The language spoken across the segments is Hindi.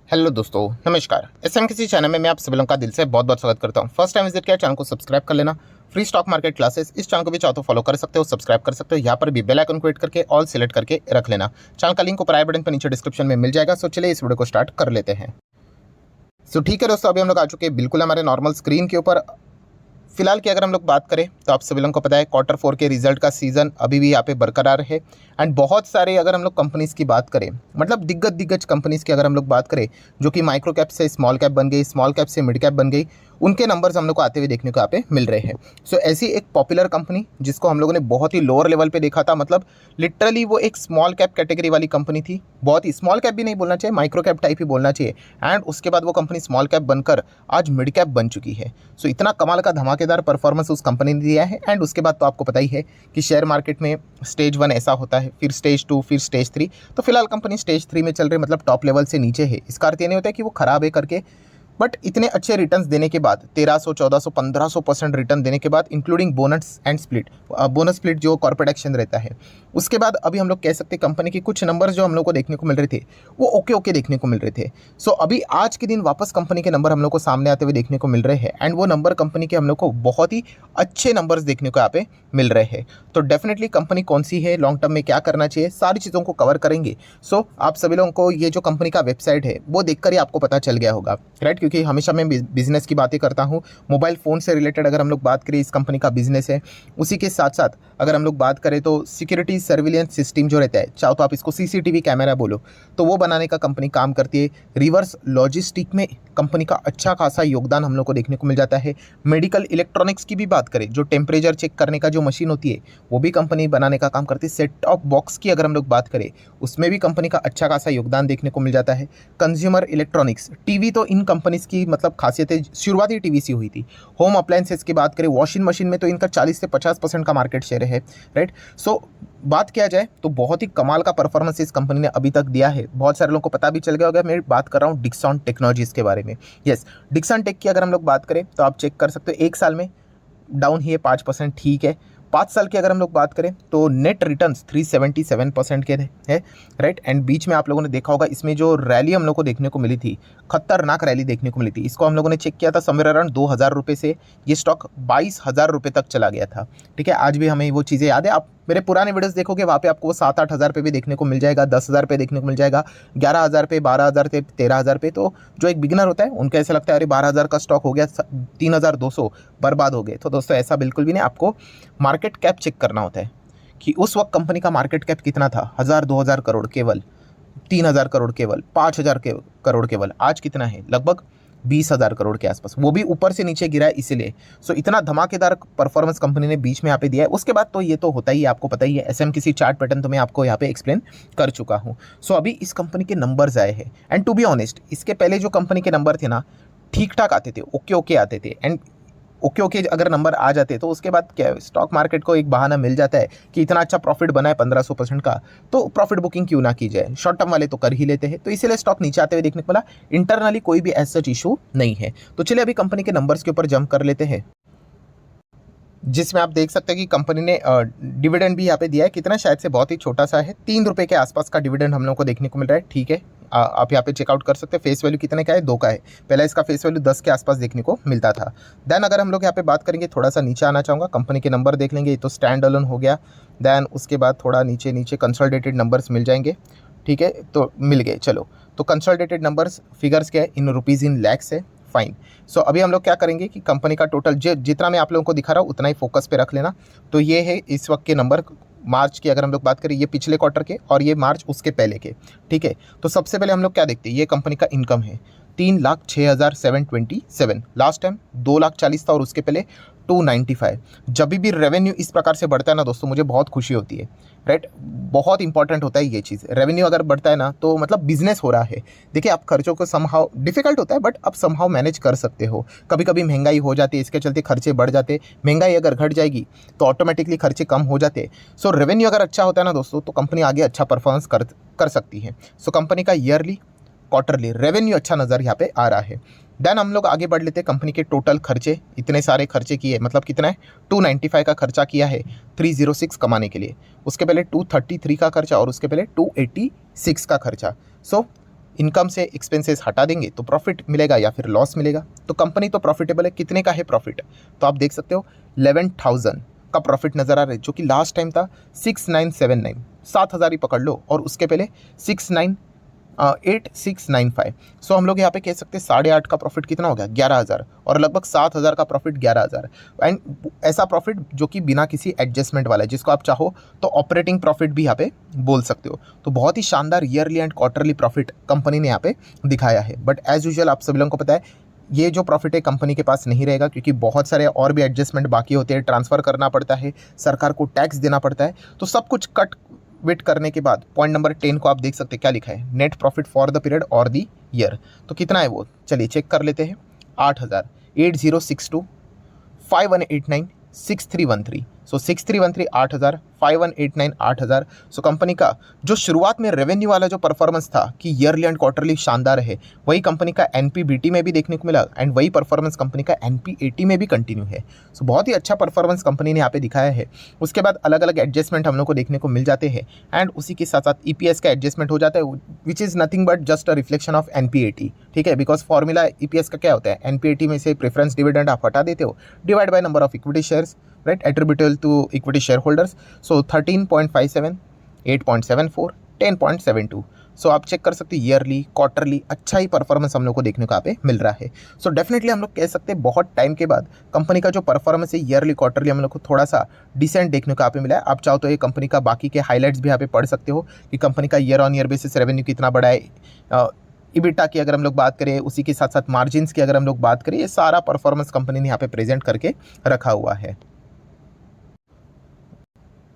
हेलो दोस्तों, नमस्कार। एसएम किसी चैनल में मैं आप सभी लोगों का दिल से बहुत बहुत स्वागत करता हूं। फर्स्ट टाइम विजिट किया चैनल को सब्सक्राइब कर लेना। फ्री स्टॉक मार्केट क्लासेस इस चैनल को भी चाहो तो फॉलो कर सकते हो, सब्सक्राइब कर सकते हो। यहाँ पर भी बेल आइकन को हिट करके ऑल सिलेक्ट करके रख लेना। चैनल का लिंक ऊपर आई बटन पर नीचे डिस्क्रिप्शन में मिल जाएगा। सो चलिए इस वीडियो को स्टार्ट कर लेते हैं। सो ठीक है दोस्तों, अभी हम लोग आ चुके हैं बिल्कुल हमारे नॉर्मल स्क्रीन के ऊपर। फिलहाल की अगर हम लोग बात करें तो आप सभी लोगों को पता है Q4 के रिजल्ट का सीज़न अभी भी यहाँ पे बरकरार है। एंड बहुत सारे अगर हम लोग कंपनीज़ की बात करें, मतलब दिग्गज कंपनीज़ की अगर हम लोग बात करें जो कि माइक्रो कैप से स्मॉल कैप बन गई, स्मॉल कैप से मिड कैप बन गई, उनके नंबर्स हम लोग को आते हुए देखने को यहाँ पे मिल रहे हैं। सो ऐसी एक पॉपुलर कंपनी जिसको हम लोगों ने बहुत ही लोअर लेवल पे देखा था, मतलब लिटरली वो एक स्मॉल कैप कैटेगरी वाली कंपनी थी। बहुत ही स्मॉल कैप भी नहीं बोलना चाहिए, माइक्रो कैप टाइप ही बोलना चाहिए। एंड उसके बाद वो कंपनी स्मॉल कैप बनकर आज मिड कैप बन चुकी है। सो इतना कमाल का धमाकेदार परफॉर्मेंस उस कंपनी ने दिया है। एंड उसके बाद तो आपको पता ही है कि शेयर मार्केट में स्टेज 1 ऐसा होता है, फिर स्टेज 2, फिर स्टेज 3। तो फिलहाल कंपनी स्टेज 3 में चल रही, मतलब टॉप लेवल से नीचे है। इसका अर्थ ये नहीं होता है कि वो खराब है करके, बट इतने अच्छे रिटर्न्स देने के बाद 1300, 1400, 1500% रिटर्न देने के बाद, including bonus and split, bonus split जो कॉर्पोरेट एक्शन रहता है, उसके बाद अभी हम लोग कह सकते हैं कंपनी के कुछ नंबर्स जो हम लोग को देखने को मिल रहे थे वो ओके देखने को मिल रहे थे। सो अभी आज के दिन वापस कंपनी के नंबर हम लोग को सामने आते हुए देखने को मिल रहे हैं। एंड वो नंबर कंपनी के हम लोग को बहुत ही अच्छे नंबर्स देखने को यहाँ पे मिल रहे हैं। तो डेफिनेटली कंपनी कौन सी है, लॉन्ग टर्म में क्या करना चाहिए, सारी चीज़ों को कवर करेंगे। सो आप सभी लोगों को ये जो कंपनी का वेबसाइट है वो देखकर ही आपको पता चल गया होगा, राइट? क्योंकि हमेशा मैं बिजनेस की बातें करता हूँ। मोबाइल फ़ोन से रिलेटेड अगर हम लोग बात करें, इस कंपनी का बिजनेस है। उसी के साथ साथ अगर हम लोग बात करें तो सिक्योरिटी सर्विलेंस सिस्टम जो रहता है, चाहो तो आप इसको सीसीटीवी कैमरा बोलो, तो वो बनाने का कंपनी काम करती है। रिवर्स लॉजिस्टिक में कंपनी का अच्छा खासा योगदान हम लोग को देखने को मिल जाता है। मेडिकल इलेक्ट्रॉनिक्स की भी बात करें, जो टेम्परेचर चेक करने का जो मशीन होती है वो भी कंपनी बनाने का काम करती है। सेट टॉप बॉक्स की अगर हम लोग बात करें, उसमें भी कंपनी का अच्छा खासा योगदान देखने को मिल जाता है। कंज्यूमर इलेक्ट्रॉनिक्स, टीवी तो इन कंपनीज की मतलब खासियतें शुरुआती टीवी से हुई थी। होम अप्लायंसेस की बात करें, वॉशिंग मशीन में तो इनका 40 से 50% का मार्केट शेयर है, राइट? सो बात किया जाए तो बहुत ही कमाल का परफॉर्मेंस इस कंपनी ने अभी तक दिया है। बहुत सारे लोगों को पता भी चल गया होगा, मैं बात कर रहा हूँ डिक्सन टेक्नोलॉजीज के बारे में। यस, डिक्सन टेक की अगर हम लोग बात करें तो आप चेक कर सकते हो, एक साल में डाउन ही है 5%, ठीक है। 5 साल की अगर हम लोग बात करें तो नेट रिटर्न्स 377% के है, राइट? एंड बीच में आप लोगों ने देखा होगा इसमें जो रैली हम लोग को देखने को मिली थी, खतरनाक रैली देखने को मिली थी। इसको हम लोगों ने चेक किया था समवेयर अराउंड 2000 रुपये से ये स्टॉक 22,000 रुपये तक चला गया था, ठीक है। आज भी हमें वो चीज़ें याद है। आप मेरे पुराने वीडियोस देखोगे, वहाँ पे आपको वो 7-8 हज़ार पे भी देखने को मिल जाएगा, 10,000 पे देखने को मिल जाएगा, 11,000 पे, 12,000 पे, 13,000 पे। तो जो एक बिगिनर होता है उनको ऐसा लगता है अरे 12,000 का स्टॉक हो गया, 3,200 बर्बाद हो गए। तो दोस्तों ऐसा बिल्कुल भी नहीं। आपको मार्केट कैप चेक करना होता है कि उस वक्त कंपनी का मार्केट कैप कितना था। 1,000-2,000 करोड़ केवल, 3,000 करोड़ केवल, 5,000 करोड़ केवल। आज कितना है? लगभग 20,000 करोड़ के आसपास। वो भी ऊपर से नीचे गिरा है इसीलिए। सो इतना धमाकेदार परफॉर्मेंस कंपनी ने बीच में यहाँ पे दिया है। उसके बाद तो ये तो होता ही है, आपको पता ही है। एसएमसीसी चार्ट पैटर्न तो मैं आपको यहाँ पे एक्सप्लेन कर चुका हूँ। सो अभी इस कंपनी के नंबर्स आए हैं। एंड टू बी ऑनेस्ट, इसके पहले जो कंपनी के नंबर थे ना, ठीक ठाक आते थे, ओके आते थे। एंड ओके अगर नंबर आ जाते तो उसके बाद क्या है, स्टॉक मार्केट को एक बहाना मिल जाता है कि इतना अच्छा प्रॉफिट बना है 1500% का, तो प्रॉफिट बुकिंग क्यों ना की जाए। शॉर्ट टर्म वाले तो कर ही लेते हैं, तो इसीलिए स्टॉक नीचे आते हुए देखने को मिला। इंटरनली कोई भी ऐसा इशू नहीं है। तो चलिए अभी कंपनी के नंबर्स के ऊपर जंप कर लेते हैं, जिसमें आप देख सकते हैं कि कंपनी ने डिविडेंड भी यहाँ पे दिया है। कितना, शायद से बहुत ही छोटा सा है, 3 रुपये के आसपास का डिविडेंड हम लोग को देखने को मिल रहा है, ठीक है। आप यहाँ पे चेकआउट कर सकते हैं। फेस वैल्यू कितने का है? 2 का है। पहले इसका फेस वैल्यू 10 के आसपास देखने को मिलता था। देन अगर हम लोग यहाँ पे बात करेंगे, थोड़ा सा नीचे आना चाहूँगा, कंपनी के नंबर देख लेंगे। ये तो स्टैंड अलोन हो गया। देन उसके बाद थोड़ा नीचे कंसोलिडेटेड नंबर्स मिल जाएंगे, ठीक है। तो मिल गए, चलो। तो कंसोलिडेटेड नंबर्स फिगर्स क्या है? इन रुपीज़ इन लैक्स है, फाइन। सो अभी हम लोग क्या करेंगे कि कंपनी का टोटल जितना मैं आप लोगों को दिखा रहा हूँ उतना ही फोकस पे रख लेना। तो ये है इस वक्त के नंबर, मार्च की अगर हम लोग बात करें, ये पिछले क्वार्टर के, और ये मार्च उसके पहले के, ठीक है। तो सबसे पहले हम लोग क्या देखते हैं, ये कंपनी का इनकम है 3,06,727। लास्ट टाइम 2,40,000 था और उसके पहले 295। जब भी रेवेन्यू इस प्रकार से बढ़ता है ना दोस्तों, मुझे बहुत खुशी होती है, राइट? बहुत इंपॉर्टेंट होता है ये चीज़। रेवेन्यू अगर बढ़ता है ना तो मतलब बिजनेस हो रहा है। देखिए, आप खर्चों को समहाउ डिफिकल्ट होता है, बट आप समहाउ मैनेज कर सकते हो। कभी कभी महंगाई हो जाती है, इसके चलते खर्चे बढ़ जाते। महंगाई अगर घट जाएगी तो ऑटोमेटिकली खर्चे कम हो जाते। सो रेवेन्यू अगर अच्छा होता है ना दोस्तों, तो कंपनी आगे अच्छा परफॉर्मेंस कर सकती है। सो कंपनी का ईयरली, क्वार्टरली रेवेन्यू अच्छा नज़र यहाँ पे आ रहा है। देन हम लोग आगे बढ़ लेते हैं। कंपनी के टोटल खर्चे, इतने सारे खर्चे किए, मतलब कितना है, 295 का खर्चा किया है 306 कमाने के लिए। उसके पहले 233 का खर्चा और उसके पहले 286 का खर्चा। सो इनकम से एक्सपेंसेस हटा देंगे तो प्रॉफिट मिलेगा या फिर लॉस मिलेगा। तो कंपनी तो प्रॉफिटेबल है, कितने का है प्रॉफिट, तो आप देख सकते हो 11,000 का प्रॉफिट नज़र आ रहा है, जो कि लास्ट टाइम था 6,979, 7,000 ही पकड़ लो, और उसके पहले 8695। सो हम लोग यहाँ पे कह सकते हैं 8.5 का प्रॉफिट कितना हो गया, 11,000, और लगभग 7,000 का प्रॉफिट 11,000। एंड ऐसा प्रॉफिट जो कि बिना किसी एडजस्टमेंट वाला है, जिसको आप चाहो तो ऑपरेटिंग प्रॉफिट भी यहाँ पे बोल सकते हो। तो बहुत ही शानदार yearly and quarterly profit company ने यहाँ पे दिखाया है। बट एज यूजुअल आप सभी लोगों को पता है ये जो प्रॉफिट है कंपनी के पास नहीं रहेगा, क्योंकि बहुत सारे और भी एडजस्टमेंट बाकी होते हैं, ट्रांसफ़र करना पड़ता है, सरकार को टैक्स देना पड़ता है। तो सब कुछ कट वेट करने के बाद पॉइंट नंबर 10 को आप देख सकते हैं क्या लिखा है, net profit for the period और द ईयर। तो कितना है वो, चलिए चेक कर लेते हैं। 8,000, 8062, 5189, 6313। सो 6313 8,000, 5189 8,000। सो कंपनी का जो शुरुआत में रेवेन्यू वाला जो परफॉर्मेंस था कि ईयरली एंड क्वार्टरली शानदार है, वही कंपनी का एनपीबीटी में भी देखने को मिला, एंड वही परफॉर्मेंस कंपनी का एनपीएटी में भी कंटिन्यू है। सो बहुत ही अच्छा परफॉर्मेंस कंपनी ने यहाँ पे दिखाया है। उसके बाद अलग अलग एडजस्टमेंट हम लोग को देखने को मिल जाते हैं, एंड उसी के साथ साथ ईपीएस का एडजस्टमेंट हो जाता है, which is nothing but just a reflection of NPAT. ठीक है, बिकॉज फॉर्मूला ईपीएस का क्या होता है, एनपीएटी में से प्रेफरेंस डिविडेंड आप हटा देते हो, divide by number of equity shares, right, attributable to equity shareholders. So 13.57, 8.74, 10.72। So आप चेक कर सकते हैं ईयरली क्वार्टरली अच्छा ही परफॉर्मेंस हम लोग को देखने को यहाँ पे मिल रहा है। सो डेफिनेटली हम लोग कह सकते हैं बहुत टाइम के बाद कंपनी का जो परफॉर्मेंस है ईयरली क्वार्टरली हम लोग को थोड़ा सा डिसेंट देखने को यहाँ पे मिला है। आप चाहो तो ये कंपनी का बाकी के हाईलाइट्स भी यहाँ पे पढ़ सकते हो कि कंपनी का year on year basis revenue कितना बड़ा है, इबिटा की अगर हम लोग बात करें, उसी के साथ साथ मार्जिन्स की अगर हम लोग बात करें, ये सारा परफॉर्मेंस कंपनी ने यहाँ पे प्रेजेंट करके रखा हुआ है।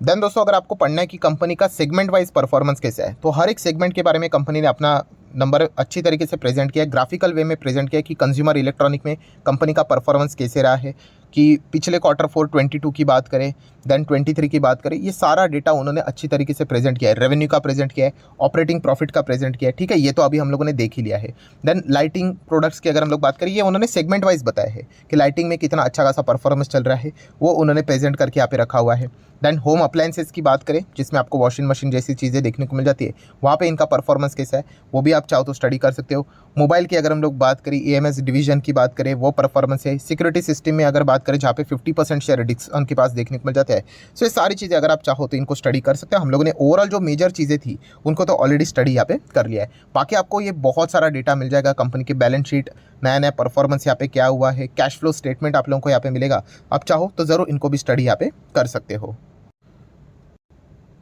देन दोस्तों अगर आपको पढ़ना है कि कंपनी का सेगमेंट वाइज परफॉर्मेंस कैसा है, तो हर एक सेगमेंट के बारे में कंपनी ने अपना नंबर अच्छी तरीके से प्रेजेंट किया है, ग्राफिकल वे में प्रेजेंट किया है कि कंज्यूमर इलेक्ट्रॉनिक में कंपनी का परफॉर्मेंस कैसे रहा है, कि पिछले क्वार्टर 4 22 की बात करें, देन 23 की बात करें, ये सारा डेटा उन्होंने अच्छी तरीके से प्रेजेंट किया है। रेवेन्यू का प्रेजेंट किया है, ऑपरेटिंग प्रॉफिट का प्रेजेंट किया है, ठीक है, ये तो अभी हम लोगों ने देख ही लिया है। देन लाइटिंग प्रोडक्ट्स की अगर हम लोग बात करें, ये उन्होंने सेगमेंट वाइज बताया है कि लाइटिंग में कितना अच्छा खासा परफॉर्मेंस चल रहा है, वो उन्होंने प्रेजेंट करके यहाँ पे रखा हुआ है। देन होम अप्लायंसेस की बात करें, जिसमें आपको वॉशिंग मशीन जैसी चीज़ें देखने को मिल जाती है, वहाँ पे इनका परफॉर्मेंस कैसा है वो भी आप चाहो तो स्टडी कर सकते हो। मोबाइल की अगर हम लोग बात करें, एएमएस डिवीजन की बात करें, वो परफॉर्मेंस है। सिक्योरिटी सिस्टम में अगर बात करें, जहाँ पे 50% शेयर डिक्सन के पास देखने को मिल जाता है। सो ये सारी चीज़ें अगर आप चाहो तो इनको स्टडी कर सकते हैं। हम लोगों ने ओवरऑल जो मेजर चीज़ें थी उनको तो ऑलरेडी स्टडी यहाँ पे कर लिया है। बाकी आपको ये बहुत सारा डेटा मिल जाएगा, कंपनी की बैलेंस शीट, नया नया परफॉर्मेंस यहाँ पे क्या हुआ है, कैश फ्लो स्टेटमेंट आप लोगों को यहाँ पे मिलेगा। आप चाहो तो ज़रूर इनको भी स्टडी यहाँ पे कर सकते हो।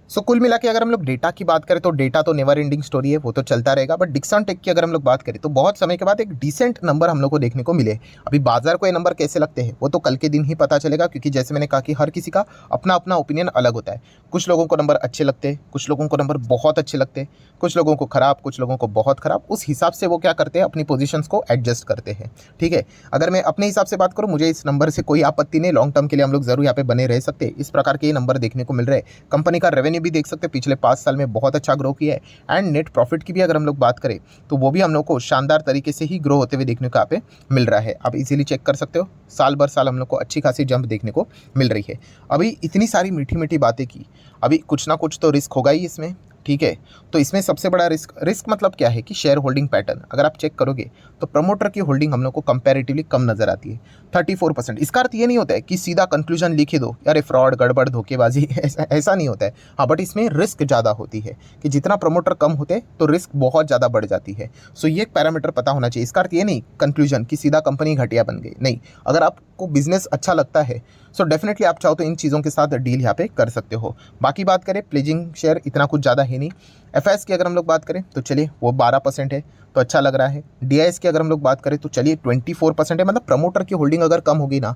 सो कुल मिला के अगर हम लोग डेटा की बात करें तो डेटा तो नेवर एंडिंग स्टोरी है, वो तो चलता रहेगा। बट डिक्सन टेक की अगर हम लोग बात करें तो बहुत समय के बाद एक डिसेंट नंबर हम लोग को देखने को मिले। अभी बाजार को ये नंबर कैसे लगते हैं वो तो कल के दिन ही पता चलेगा, क्योंकि जैसे मैंने कहा कि हर किसी का अपना अपना ओपिनियन अलग होता है। कुछ लोगों को नंबर अच्छे लगते हैं, कुछ लोगों को नंबर बहुत अच्छे लगते हैं, कुछ लोगों को खराब, कुछ लोगों को बहुत खराब। उस हिसाब से वो क्या करते हैं, अपनी पोजीशंस को एडजस्ट करते हैं। ठीक है, अगर मैं अपने हिसाब से बात करूँ, मुझे इस नंबर से कोई आपत्ति नहीं, लॉन्ग टर्म के लिए हम लोग जरूर यहाँ पे बने रह सकते हैं। इस प्रकार के ये नंबर देखने को मिल रहे हैं। कंपनी का रेवेन्यू भी देख सकते हैं, पिछले 5 साल में बहुत अच्छा ग्रो किया है। एंड नेट प्रॉफिट की भी अगर हम लोग बात करें तो वो भी हम लोग को शानदार तरीके से ही ग्रो होते हुए देखने को यहाँ पे मिल रहा है। आप इजीली चेक कर सकते हो, साल भर साल हम लोग को अच्छी खासी जंप देखने को मिल रही है। अभी इतनी सारी मीठी मीठी बातें की, अभी कुछ ना कुछ तो रिस्क होगा ही इसमें। ठीक है, तो इसमें सबसे बड़ा रिस्क मतलब क्या है कि शेयर होल्डिंग पैटर्न अगर आप चेक करोगे तो प्रमोटर की होल्डिंग हम लोग को कंपैरेटिवली कम नजर आती है, 34%। इसका अर्थ ये नहीं होता है कि सीधा कंक्लूजन लिख ही दो, यार फ्रॉड, गड़बड़, धोखेबाजी, ऐसा नहीं होता है। हाँ, बट इसमें रिस्क ज़्यादा होती है कि जितना प्रमोटर कम होते हैं तो रिस्क बहुत ज़्यादा बढ़ जाती है। सो ये एक पैरामीटर पता होना चाहिए। इसका अर्थ ये नहीं कंक्लूजन कि सीधा कंपनी घटिया बन गई, नहीं। अगर आपको बिजनेस अच्छा लगता है सो डेफिनेटली आप चाहो तो इन चीज़ों के साथ डील यहाँ पे कर सकते हो। बाकी बात करें, प्लेजिंग शेयर इतना कुछ ज़्यादा है नहीं। एफएस की अगर हम लोग बात करें तो चलिए वो 12% है, तो अच्छा लग रहा है। डीआईएस की अगर हम लोग बात करें तो चलिए 24% है। मतलब प्रमोटर की होल्डिंग अगर कम होगी ना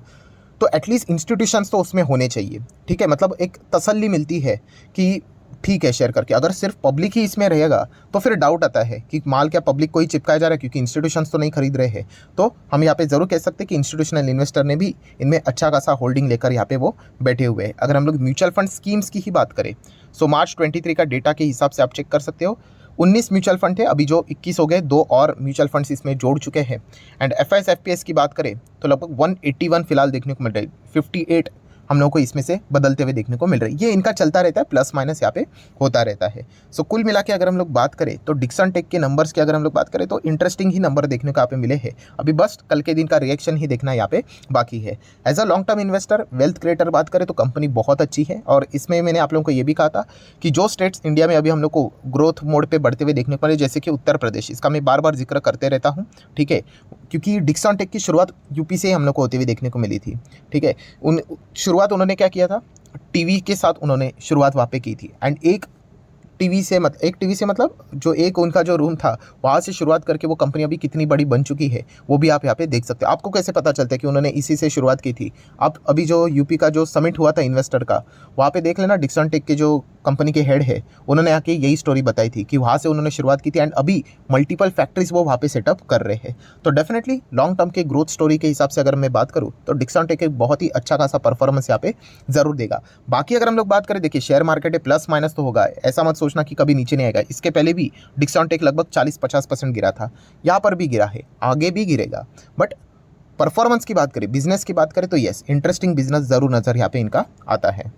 तो एटलीस्ट इंस्टीट्यूशंस तो उसमें होने चाहिए। ठीक है, मतलब एक तसल्ली मिलती है कि ठीक है शेयर करके। अगर सिर्फ पब्लिक ही इसमें रहेगा तो फिर डाउट आता है कि माल क्या पब्लिक को ही चिपकाया जा रहा है, क्योंकि इंस्टीट्यूशंस तो नहीं खरीद रहे हैं। तो हम यहाँ पे जरूर कह सकते हैं कि इंस्टीट्यूशनल इन्वेस्टर ने भी इनमें अच्छा खासा होल्डिंग लेकर यहाँ पे वो बैठे हुए हैं। अगर हम लोग म्यूचुअल फंड स्कीम्स की ही बात करें सो मार्च 23 का डेटा के हिसाब से आप चेक कर सकते हो, 19 म्यूचुअल फंड थे, अभी जो 21 हो गए, 2 और म्यूचुअल फंड्स इसमें जोड़ चुके हैं। एंड एफआईएस एफपीएस की बात करें तो लगभग 181 फिलहाल देखने को मिल रही है, 58 हम लोगों को इसमें से बदलते हुए देखने को मिल रही है। ये इनका चलता रहता है, प्लस माइनस यहाँ पे होता रहता है। सो कुल मिला के अगर हम लोग बात करें तो डिक्सन टेक के नंबर्स की अगर हम लोग बात करें तो इंटरेस्टिंग ही नंबर देखने को यहाँ पे मिले हैं। अभी बस कल के दिन का रिएक्शन ही देखना यहाँ पे बाकी है। As a long term investor, wealth creator बात करें तो कंपनी बहुत अच्छी है। और इसमें मैंने आप लोगों को ये भी कहा था कि जो स्टेट्स इंडिया में अभी हम लोग को ग्रोथ मोड पे बढ़ते हुए देखने को मिले, जैसे कि उत्तर प्रदेश, इसका मैं बार बार जिक्र करते रहता हूँ, ठीक है, क्योंकि डिक्सन टेक की शुरुआत यूपी से हम लोग को होते हुए देखने को मिली थी, ठीक है। शुरुआत उन्होंने क्या किया था, टीवी के साथ उन्होंने शुरुआत वहाँ पे की थी। एंड एक टीवी से मतलब जो एक उनका जो रूम था वहाँ से शुरुआत करके वो कंपनी अभी कितनी बड़ी बन चुकी है वो भी आप यहाँ पे देख सकते हो। आपको कैसे पता चलता है कि उन्होंने इसी से शुरुआत की थी? आप अभी जो यूपी का जो समिट हुआ था इन्वेस्टर का, वहाँ पे देख लेना, डिक्सन टेक के जो कंपनी के हेड है उन्होंने आके यही स्टोरी बताई थी कि वहाँ से उन्होंने शुरुआत की थी एंड अभी मल्टीपल फैक्ट्रीज वो वहाँ पे सेटअप कर रहे हैं। तो डेफिनेटली लॉन्ग टर्म के ग्रोथ स्टोरी के हिसाब से अगर मैं बात करूँ तो डिक्सन टेक एक बहुत ही अच्छा खासा परफॉर्मेंस यहाँ पे जरूर देगा। बाकी अगर हम लोग बात करें, देखिए शेयर मार्केट है, प्लस माइनस तो होगा, ऐसा मत सोचना कि कभी नीचे नहीं आएगा। इसके पहले भी डिक्सन टेक लगभग 40-50% गिरा था, यहाँ पर भी गिरा है, आगे भी गिरेगा। बट परफॉर्मेंस की बात करें, बिजनेस की बात करें तो यस, इंटरेस्टिंग बिजनेस जरूर नजर यहाँ पे इनका आता है।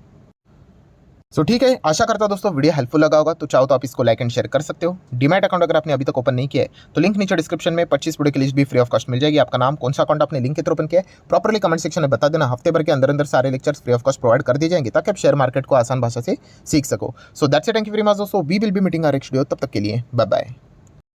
सो ठीक है, आशा करता हूं दोस्तों वीडियो हेल्पफुल लगा होगा। तो चाहो तो आप इसको लाइक एंड शेयर कर सकते हो। डीमैट अकाउंट अगर आपने अभी तक ओपन नहीं किया है तो लिंक नीचे डिस्क्रिप्शन में 25 वीडियो की लिस्ट भी फ्री ऑफ कॉस्ट मिल जाएगी। आपका नाम, कौन सा अकाउंट आपने लिंक के थ्रू ओपन किया है, प्रॉपर्ली कमेंट सेक्शन में बता देना। हफ्ते भर के अंदर अंदर सारे lectures free of cost provide कर दिए जाएंगे ताकि आप शेयर मार्केट को आसान भाषा से सीख सको। So that's it, thank you very much दोस्तों, we will be meeting our next video. तब तक के लिए बाय बाय।